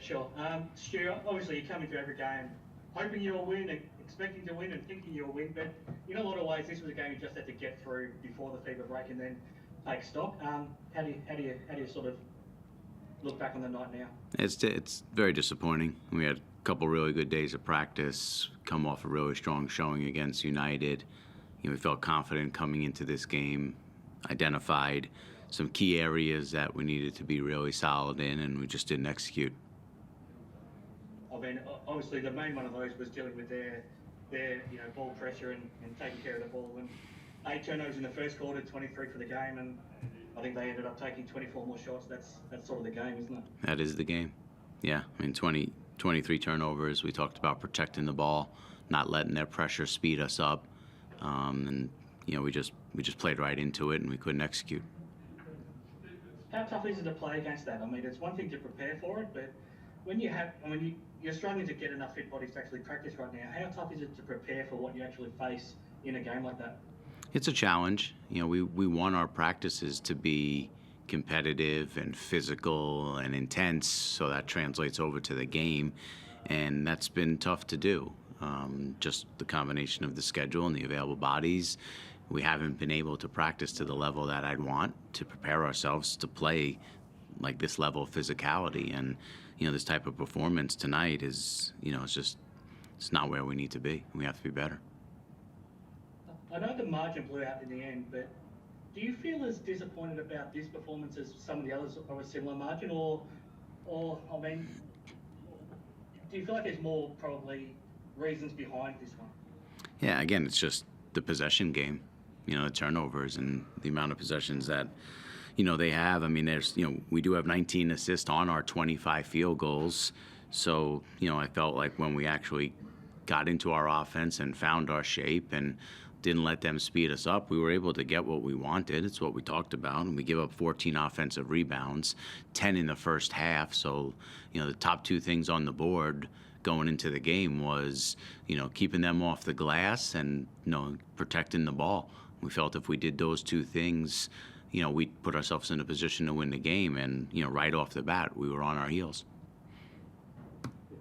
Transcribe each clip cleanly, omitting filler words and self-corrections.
sure. Stu, obviously you come into every game hoping you'll win, expecting to win, and thinking you'll win. But in a lot of ways, this was a game you just had to get through before the fever break and then take stock. How do you sort of look back on the night now? It's very disappointing. We had a couple really good days of practice, come off a really strong showing against United. We felt confident coming into this game, identified some key areas that we needed to be really solid in, and we just didn't execute. I mean, obviously the main one of those was dealing with their ball pressure and taking care of the ball. And 8 turnovers in the first quarter, 23 for the game, and I think they ended up taking 24 more shots. That's sort of the game, isn't it? That is the game. Yeah, I mean, 23 turnovers. We talked about protecting the ball, not letting their pressure speed us up, and we just played right into it, and we couldn't execute. How tough is it to play against that? I mean, it's one thing to prepare for it, but when you're struggling to get enough fit bodies to actually practice right now. How tough is it to prepare for what you actually face in a game like that? It's a challenge. We want our practices to be competitive and physical and intense, so that translates over to the game, and that's been tough to do. Just the combination of the schedule and the available bodies. We haven't been able to practice to the level that I'd want to prepare ourselves to play like this level of physicality. And this type of performance tonight is it's not where we need to be. We have to be better. I know the margin blew out in the end, but do you feel as disappointed about this performance as some of the others of a similar margin, or I mean, do you feel like there's more probably reasons behind this one? Yeah, again, it's just the possession game. The turnovers and the amount of possessions that they have. I mean, we do have 19 assists on our 25 field goals. So I felt like when we actually got into our offense and found our shape and didn't let them speed us up, we were able to get what we wanted. It's what we talked about. And we give up 14 offensive rebounds, 10 in the first half. So the top two things on the board going into the game was keeping them off the glass and protecting the ball. We felt if we did those two things, we'd put ourselves in a position to win the game. And right off the bat, we were on our heels.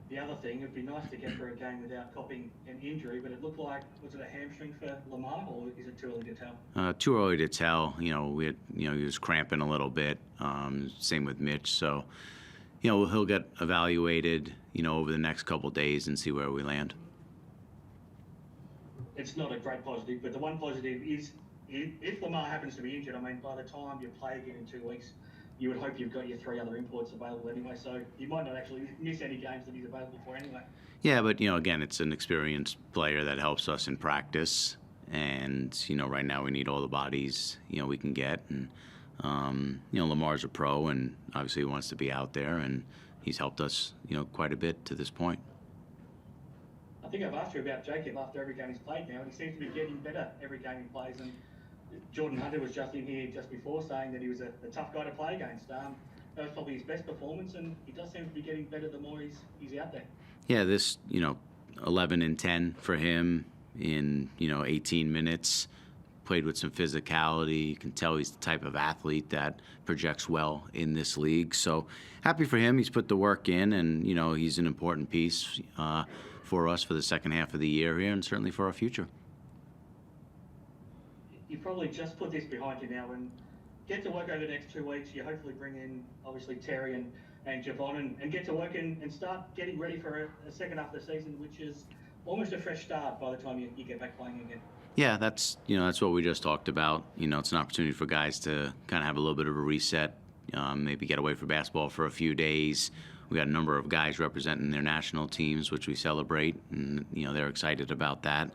The other thing, it'd be nice to get through a game without copying an injury, but it looked like, was it a hamstring for Lamar, or is it too early to tell? Too early to tell. He was cramping a little bit. Same with Mitch. So he'll get evaluated over the next couple days and see where we land. It's not a great positive, but the one positive is if Lamar happens to be injured, I mean, by the time you play again in 2 weeks, you would hope you've got your 3 other imports available anyway, so you might not actually miss any games that he's available for anyway. Yeah, but again, it's an experienced player that helps us in practice, and right now we need all the bodies we can get, and Lamar's a pro, and obviously he wants to be out there, and he's helped us quite a bit to this point. I think I've asked you about Jacob after every game he's played now, and he seems to be getting better every game he plays. And Jordan Hunter was just in here just before saying that he was a tough guy to play against. That was probably his best performance, and he does seem to be getting better the more he's out there. Yeah, this 11 and 10 for him in 18 minutes. Played with some physicality. You can tell he's the type of athlete that projects well in this league. So happy for him. He's put the work in, and he's an important piece for us for the second half of the year here, and certainly for our future. You probably just put this behind you now and get to work over the next 2 weeks. You hopefully bring in obviously Terry and Javon and get to work and start getting ready for a second half of the season, which is almost a fresh start by the time you get back playing again. Yeah, that's what we just talked about. It's an opportunity for guys to kind of have a little bit of a reset, maybe get away from basketball for a few days. We got a number of guys representing their national teams, which we celebrate, and they're excited about that.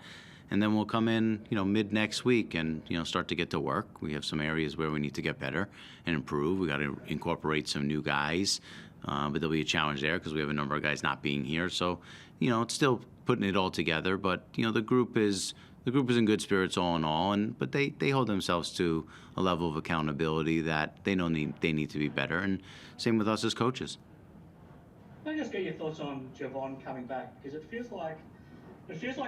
And then we'll come in, mid next week and start to get to work. We have some areas where we need to get better and improve. We got to incorporate some new guys, but there'll be a challenge there because we have a number of guys not being here. So, it's still putting it all together. But the group is in good spirits all in all, but they hold themselves to a level of accountability that they know they need to be better. And same with us as coaches. Can I just get your thoughts on Javon coming back? Because it feels like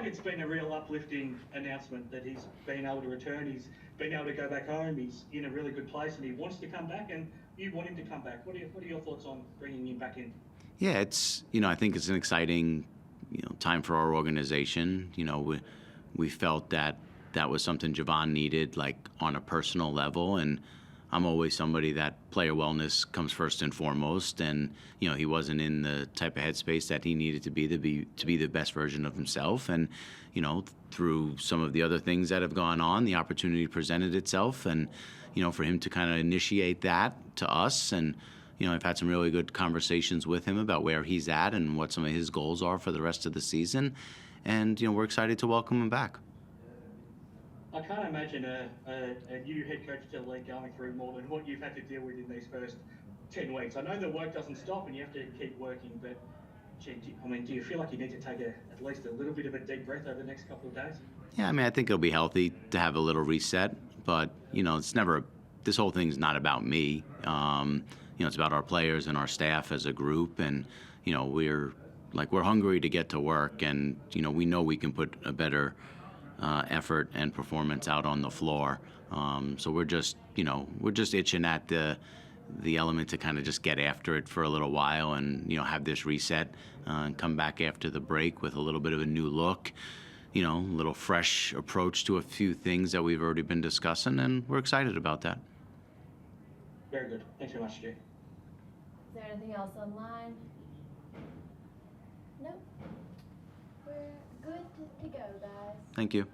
it's been a real uplifting announcement that he's been able to return. He's been able to go back home. He's in a really good place, and he wants to come back. And you want him to come back. What are your thoughts on bringing him back in? Yeah, it's, I think it's an exciting, time for our organization. We felt that that was something Javon needed, like on a personal level, and I'm always somebody that player wellness comes first and foremost, and he wasn't in the type of headspace that he needed to be the best version of himself, and through some of the other things that have gone on, the opportunity presented itself, and for him to kind of initiate that to us. And I've had some really good conversations with him about where he's at and what some of his goals are for the rest of the season. And, we're excited to welcome him back. I can't imagine a new head coach to the league going through more than what you've had to deal with in these first 10 weeks. I know the work doesn't stop and you have to keep working, but gee, do you feel like you need to take at least a little bit of a deep breath over the next couple of days? Yeah, I mean, I think it'll be healthy to have a little reset, but, it's never, this whole thing's not about me. It's about our players and our staff as a group, and, we're hungry to get to work, and, we know we can put a better effort and performance out on the floor. So we're just itching at the element to kind of just get after it for a little while, and have this reset and come back after the break with a little bit of a new look, a little fresh approach to a few things that we've already been discussing, and we're excited about that. Very good. Thanks very much, Stu. Is there anything else online? Nope. We're good to go, guys. Thank you.